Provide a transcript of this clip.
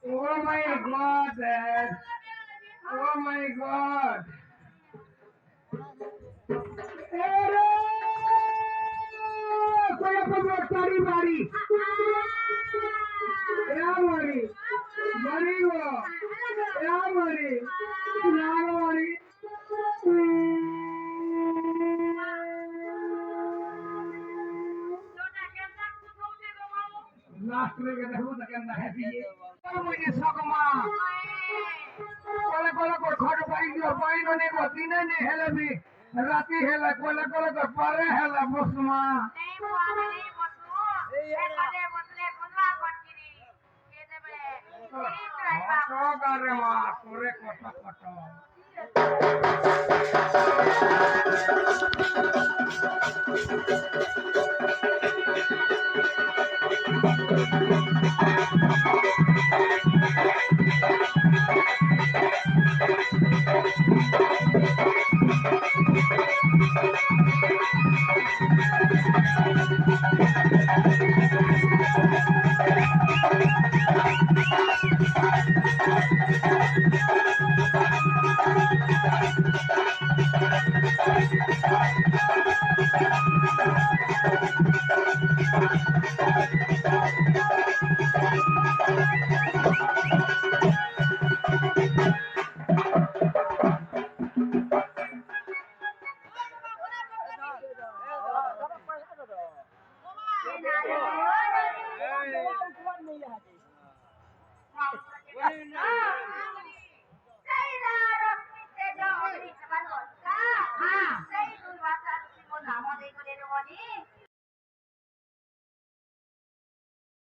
Oh my God, Dad. Oh my God. Sorry, buddy. Yeah, buddy. Buddy, yeah, buddy. Yeah, buddy. Last week, I was happy. Muझे सकमा कोला कोला को खड़ पाई दियो पाई नो ने को दिने ने हेले भी राती हेला कोला कोला को पारे हेला मुसमा नहीं बुआ नहीं बसु ए कदे बसले कोनवा कोटकिनी के देबे तो करे मा तोरे कोटा कोटा